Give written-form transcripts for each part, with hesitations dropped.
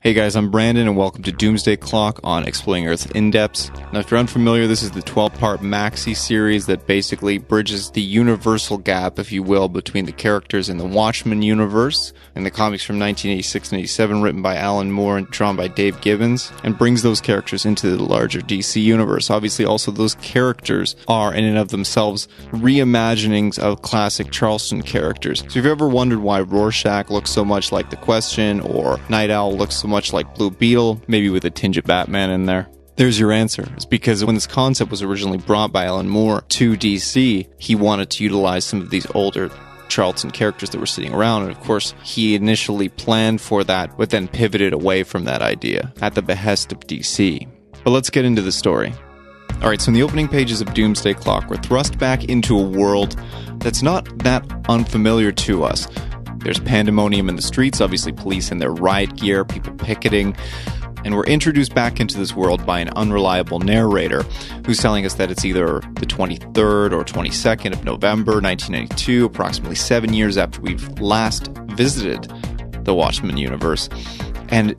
Hey guys, I'm Brandon and welcome to Doomsday Clock on Exploring Earth's In-Depths. Now if you're unfamiliar, this is the 12-part Maxi-Series that basically bridges the universal gap, if you will, between the characters in the Watchmen universe and the comics from 1986 and 87 written by Alan Moore and drawn by Dave Gibbons, and brings those characters into the larger DC universe. Obviously also those characters are in and of themselves reimaginings of classic Charleston characters. So if you've ever wondered why Rorschach looks so much like The Question or Night Owl looks so much like Blue Beetle, maybe with a tinge of Batman in there, there's your answer. It's because when this concept was originally brought by Alan Moore to DC, he wanted to utilize some of these older Charlton characters that were sitting around, and of course he initially planned for that, but then pivoted away from that idea at the behest of DC. But let's get into the story. Alright, so in the opening pages of Doomsday Clock, we're thrust back into a world that's not that unfamiliar to us. There's pandemonium in the streets, obviously police in their riot gear, people picketing, and we're introduced back into this world by an unreliable narrator who's telling us that it's either the 23rd or 22nd of November 1992, approximately 7 years after we've last visited the Watchmen universe. And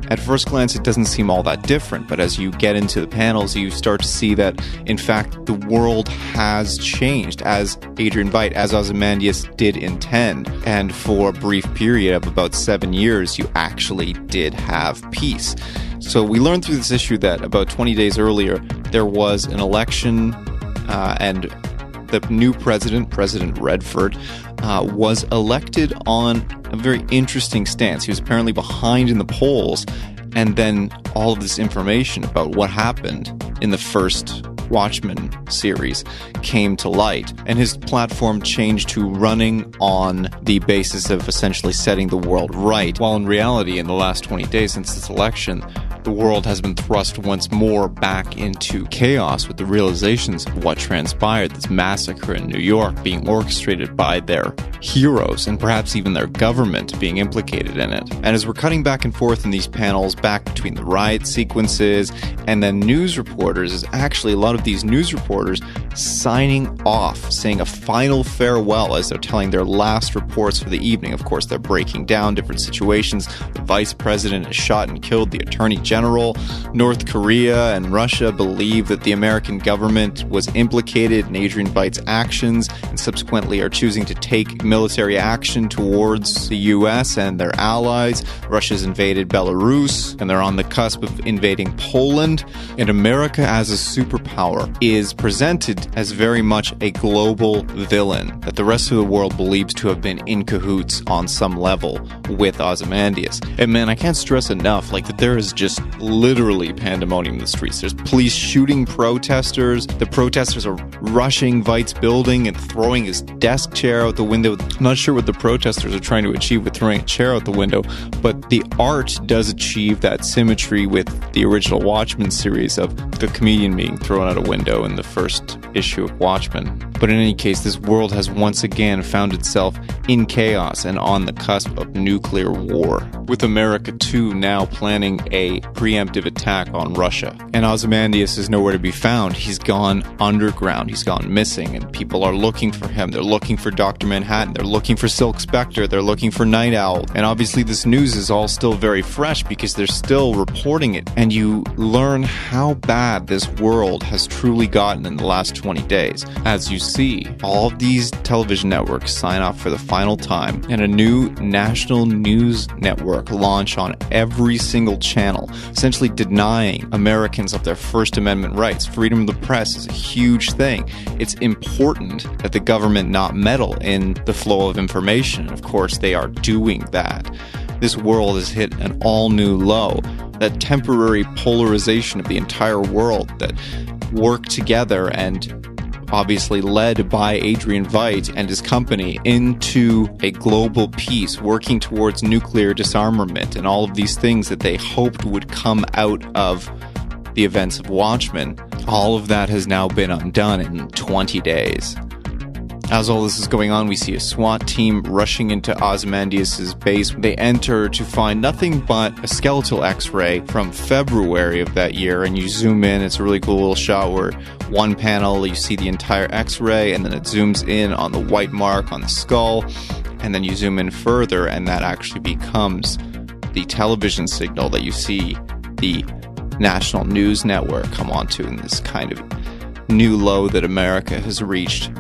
at first glance, it doesn't seem all that different, but as you get into the panels, you start to see that, in fact, the world has changed, as Adrian Veidt, as Ozymandias did intend, and for a brief period of about 7 years, you actually did have peace. So we learned through this issue that about 20 days earlier, there was an election, and the new president, President Redford, was elected on a very interesting stance. He was apparently behind in the polls, and then all of this information about what happened in the first Watchmen series came to light, and his platform changed to running on the basis of essentially setting the world right, while in reality, in the last 20 days since this election, the world has been thrust once more back into chaos with the realizations of what transpired, this massacre in New York being orchestrated by their heroes and perhaps even their government being implicated in it. And as we're cutting back and forth in these panels, back between the riot sequences and then news reporters, is actually a lot of these news reporters signing off, saying a final farewell as they're telling their last reports for the evening. Of course, they're breaking down different situations. The vice president is shot and killed, the attorney general. North Korea and Russia believe that the American government was implicated in Adrian Veidt's actions and subsequently are choosing to take military action towards the US and their allies. Russia's invaded Belarus and they're on the cusp of invading Poland. And America as a superpower is presented as very much a global villain that the rest of the world believes to have been in cahoots on some level with Ozymandias. And man, I can't stress enough that there is just literally pandemonium in the streets. There's police shooting protesters. The protesters are rushing Veidt's building and throwing his desk chair out the window. I'm not sure what the protesters are trying to achieve with throwing a chair out the window, but the art does achieve that symmetry with the original Watchmen series of the comedian being thrown out a window in the first issue of Watchmen. But in any case, this world has once again found itself in chaos and on the cusp of nuclear war, with America too now planning a preemptive attack on Russia. And Ozymandias is nowhere to be found. He's gone underground. He's gone missing, and people are looking for him. They're looking for Dr. Manhattan. They're looking for Silk Spectre. They're looking for Night Owl. And obviously this news is all still very fresh because they're still reporting it. And you learn how bad this world has truly gotten in the last 20 days. As you see, all of these television networks sign off for the final time, and a new national news network launch on every single channel, essentially denying Americans of their First Amendment rights. Freedom of the press is a huge thing. It's important that the government not meddle in the flow of information. Of course, they are doing that. This world has hit an all-new low. That temporary polarization of the entire world that worked together and obviously led by Adrian Veidt and his company into a global peace, working towards nuclear disarmament and all of these things that they hoped would come out of the events of Watchmen. All of that has now been undone in 20 days. As all this is going on, we see a SWAT team rushing into Ozymandias' base. They enter to find nothing but a skeletal x-ray from February of that year, and you zoom in. It's a really cool little shot where one panel you see the entire x-ray, and then it zooms in on the white mark on the skull, and then you zoom in further, and that actually becomes the television signal that you see the national news network come onto in this kind of new low that America has reached.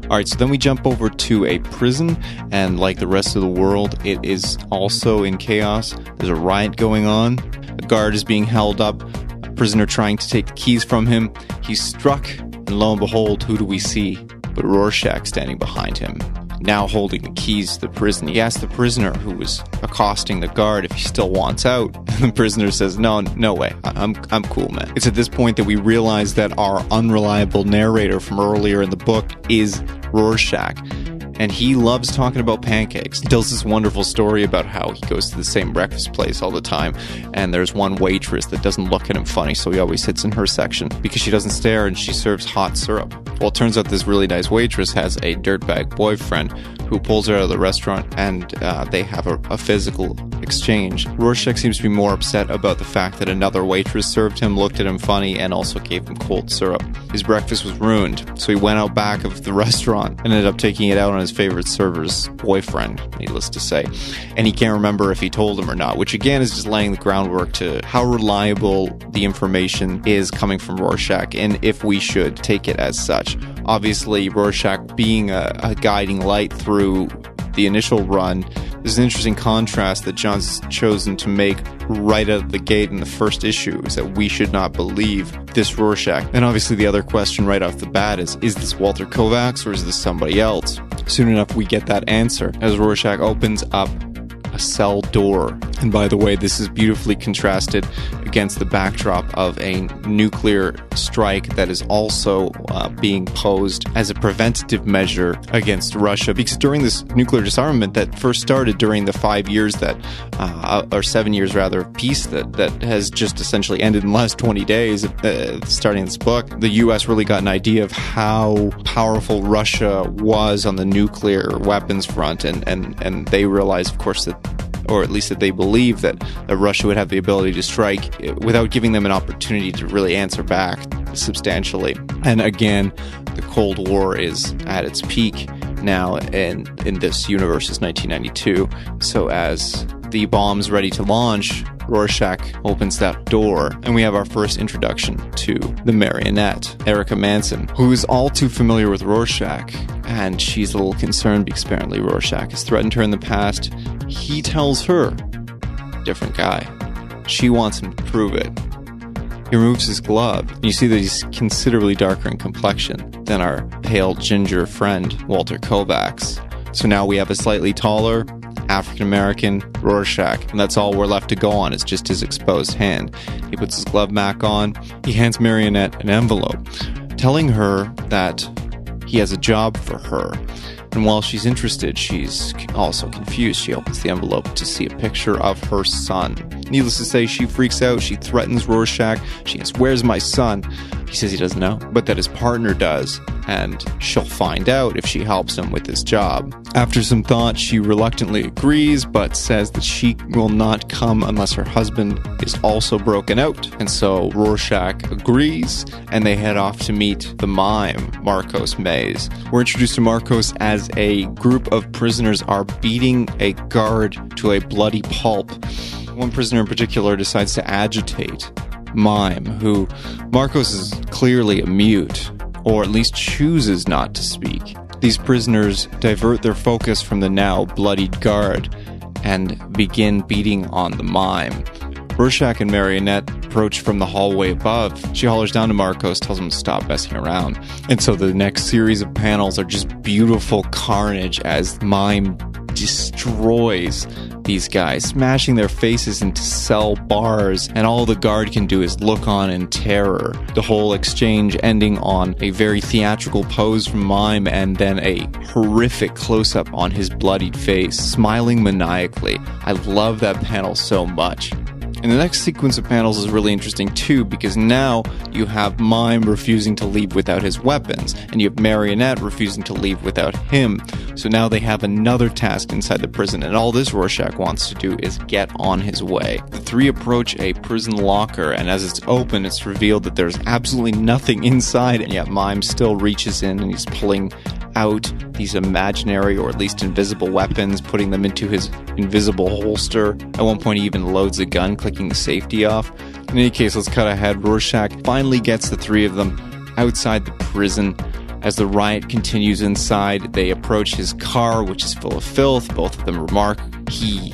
Alright, so then we jump over to a prison, and like the rest of the world, it is also in chaos. There's a riot going on. A guard is being held up, a prisoner trying to take the keys from him. He's struck, and lo and behold, who do we see but Rorschach standing behind him, now holding the keys to the prison. He asks the prisoner who was accosting the guard if he still wants out, and the prisoner says, no way, I'm cool, man. It's at this point that we realize that our unreliable narrator from earlier in the book is Rorschach, and he loves talking about pancakes. He tells this wonderful story about how he goes to the same breakfast place all the time, and there's one waitress that doesn't look at him funny, so he always sits in her section because she doesn't stare and she serves hot syrup. Well, it turns out this really nice waitress has a dirtbag boyfriend who pulls her out of the restaurant, and they have a physical exchange. Rorschach seems to be more upset about the fact that another waitress served him, looked at him funny, and also gave him cold syrup. His breakfast was ruined, so he went out back of the restaurant and ended up taking it out on his favorite server's boyfriend, needless to say. And he can't remember if he told him or not, which again is just laying the groundwork to how reliable the information is coming from Rorschach, and if we should take it as such. Obviously, Rorschach being a guiding light through the initial run, there's an interesting contrast that John's chosen to make right out of the gate in the first issue, is that we should not believe this Rorschach. And obviously the other question right off the bat is this Walter Kovacs or is this somebody else? Soon enough we get that answer as Rorschach opens up a cell door. And by the way, this is beautifully contrasted against the backdrop of a nuclear strike that is also being posed as a preventative measure against Russia, because during this nuclear disarmament that first started during the 5 years that or 7 years rather peace that has just essentially ended in the last 20 days starting this book, the US really got an idea of how powerful Russia was on the nuclear weapons front, and they realized, of course, that, or at least that they believe that Russia would have the ability to strike without giving them an opportunity to really answer back substantially. And again, the Cold War is at its peak now in this universe is 1992. So as the bomb's ready to launch, Rorschach opens that door, and we have our first introduction to the marionette, Erica Manson, who is all too familiar with Rorschach, and she's a little concerned because apparently Rorschach has threatened her in the past. He tells her, different guy. She wants him to prove it. He removes his glove, and you see that he's considerably darker in complexion than our pale ginger friend, Walter Kovacs. So now we have a slightly taller African-American Rorschach, and that's all we're left to go on is just his exposed hand. He puts his glove back on. He hands Marionette an envelope, telling her that he has a job for her. And while she's interested, she's also confused. She opens the envelope to see a picture of her son. Needless to say, she freaks out. She threatens Rorschach. She asks, "Where's my son?" He says he doesn't know, but that his partner does, and she'll find out if she helps him with his job. After some thought, she reluctantly agrees, but says that she will not come unless her husband is also broken out. And so Rorschach agrees, and they head off to meet the mime, Marcos Mays. We're introduced to Marcos as a group of prisoners are beating a guard to a bloody pulp. One prisoner in particular decides to agitate Mime, who Marcos is clearly a mute, or at least chooses not to speak. These prisoners divert their focus from the now bloodied guard and begin beating on the mime. Rorschach and Marionette approach from the hallway above. She hollers down to Marcos, tells him to stop messing around. And so the next series of panels are just beautiful carnage as Mime destroys these guys, smashing their faces into cell bars, and all the guard can do is look on in terror. The whole exchange ending on a very theatrical pose from Mime and then a horrific close-up on his bloodied face, smiling maniacally. I love that panel so much. And the next sequence of panels is really interesting too, because now you have Mime refusing to leave without his weapons, and you have Marionette refusing to leave without him. So now they have another task inside the prison, and all this Rorschach wants to do is get on his way. The three approach a prison locker, and as it's open, it's revealed that there's absolutely nothing inside, and yet Mime still reaches in and he's pulling out these imaginary or at least invisible weapons, putting them into his invisible holster. At one point he even loads a gun, clicking the safety off. In any case, let's cut ahead. Rorschach finally gets the three of them outside the prison. As the riot continues inside, they approach his car, which is full of filth. Both of them remark he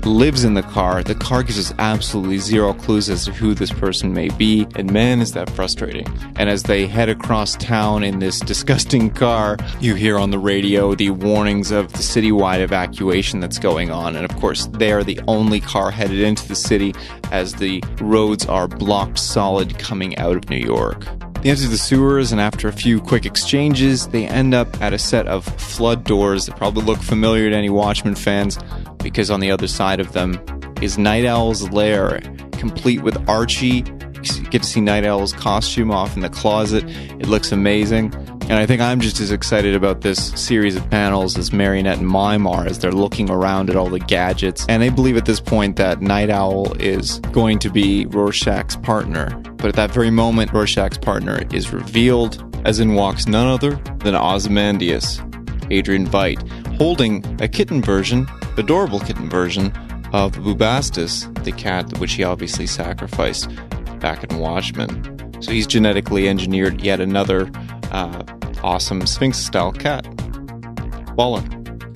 lives in the car. The car gives us absolutely zero clues as to who this person may be, and man, is that frustrating. And as they head across town in this disgusting car, you hear on the radio the warnings of the citywide evacuation that's going on, and of course they are the only car headed into the city as the roads are blocked solid coming out of New York. They enter the sewers, and after a few quick exchanges, they end up at a set of flood doors that probably look familiar to any Watchmen fans, because on the other side of them is Night Owl's lair, complete with Archie. You get to see Night Owl's costume off in the closet. It looks amazing. And I think I'm just as excited about this series of panels as Marionette and Mime are, as they're looking around at all the gadgets. And they believe at this point that Night Owl is going to be Rorschach's partner. But at that very moment, Rorschach's partner is revealed, as in walks none other than Ozymandias, Adrian Veidt, holding a kitten version, adorable kitten version, of Bubastis, the cat which he obviously sacrificed back in Watchmen. So he's genetically engineered yet another awesome Sphinx-style cat. Baller.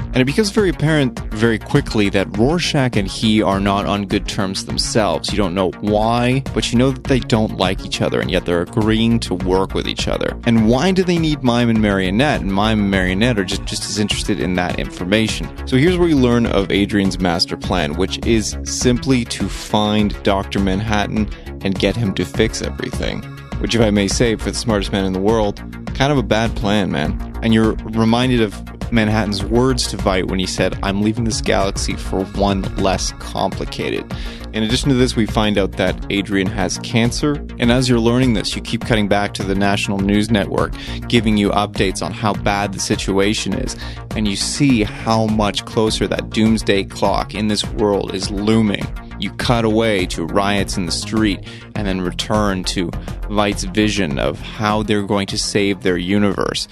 And it becomes very apparent very quickly that Rorschach and he are not on good terms themselves. You don't know why, but you know that they don't like each other, and yet they're agreeing to work with each other. And why do they need Mime and Marionette? And Mime and Marionette are just as interested in that information. So here's where we learn of Adrian's master plan, which is simply to find Dr. Manhattan and get him to fix everything. Which, if I may say, for the smartest man in the world, kind of a bad plan, man. And you're reminded of Manhattan's words to Veidt when he said, "I'm leaving this galaxy for one less complicated." In addition to this, we find out that Adrian has cancer, and as you're learning this, you keep cutting back to the national news network, giving you updates on how bad the situation is, and you see how much closer that doomsday clock in this world is looming. You cut away to riots in the street, and then return to Veidt's vision of how they're going to save their universe.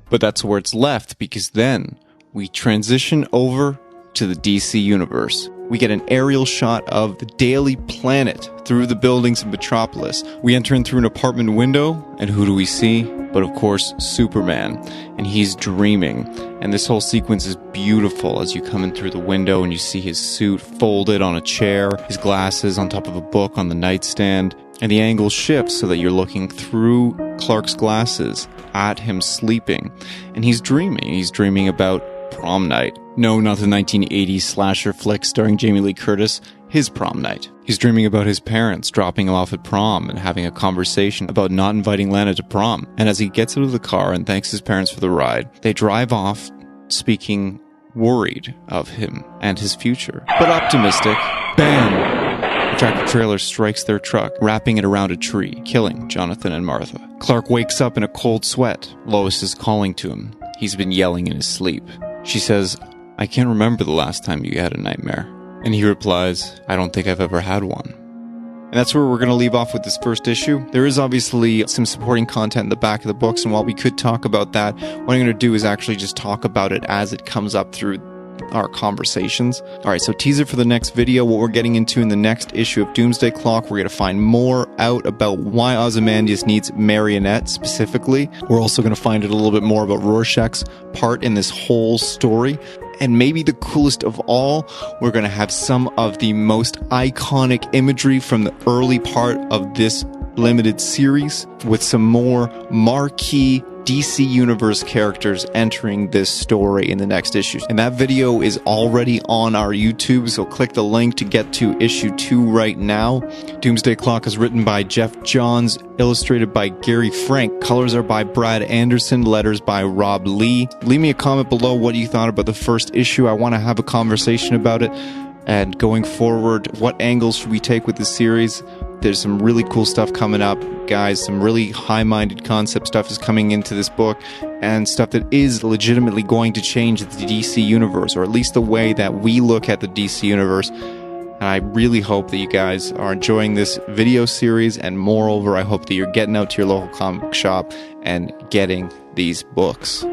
But that's where it's left, because then we transition over to the DC universe. We get an aerial shot of the Daily Planet through the buildings in Metropolis. We enter in through an apartment window, and who do we see? But of course, Superman. And he's dreaming. And this whole sequence is beautiful as you come in through the window and you see his suit folded on a chair, his glasses on top of a book on the nightstand. And the angle shifts so that you're looking through Clark's glasses at him sleeping. And he's dreaming. He's dreaming about prom night. No, not the 1980s slasher flick starring Jamie Lee Curtis, his prom night. He's dreaming about his parents dropping him off at prom and having a conversation about not inviting Lana to prom. And as he gets out of the car and thanks his parents for the ride, they drive off speaking worried of him and his future. But optimistic. Bam! A tractor trailer strikes their truck, wrapping it around a tree, killing Jonathan and Martha. Clark wakes up in a cold sweat. Lois is calling to him. He's been yelling in his sleep. She says, "I can't remember the last time you had a nightmare." And he replies, "I don't think I've ever had one." And that's where we're going to leave off with this first issue. There is obviously some supporting content in the back of the books, and while we could talk about that, what I'm going to do is actually just talk about it as it comes up through our conversations. Alright, so teaser for the next video, what we're getting into in the next issue of Doomsday Clock. We're going to find more out about why Ozymandias needs Marionette specifically. We're also going to find out a little bit more about Rorschach's part in this whole story. And maybe the coolest of all, we're going to have some of the most iconic imagery from the early part of this limited series with some more marquee DC Universe characters entering this story in the next issues. And that video is already on our YouTube, so click the link to get to issue 2 right now. Doomsday Clock is written by Geoff Johns, illustrated by Gary Frank. Colors are by Brad Anderson, letters by Rob Leigh. Leave me a comment below what you thought about the first issue. I want to have a conversation about it. And going forward, what angles should we take with this series? There's some really cool stuff coming up, guys. Some really high-minded concept stuff is coming into this book, and stuff that is legitimately going to change the DC Universe, or at least the way that we look at the DC Universe. And I really hope that you guys are enjoying this video series, and moreover, I hope that you're getting out to your local comic book shop and getting these books.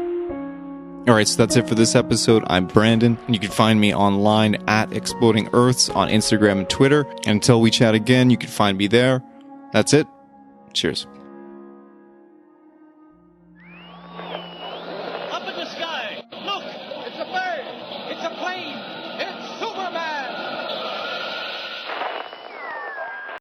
Alright, so that's it for this episode. I'm Brandon, and you can find me online at Exploding Earths on Instagram and Twitter. And until we chat again, you can find me there. That's it. Cheers.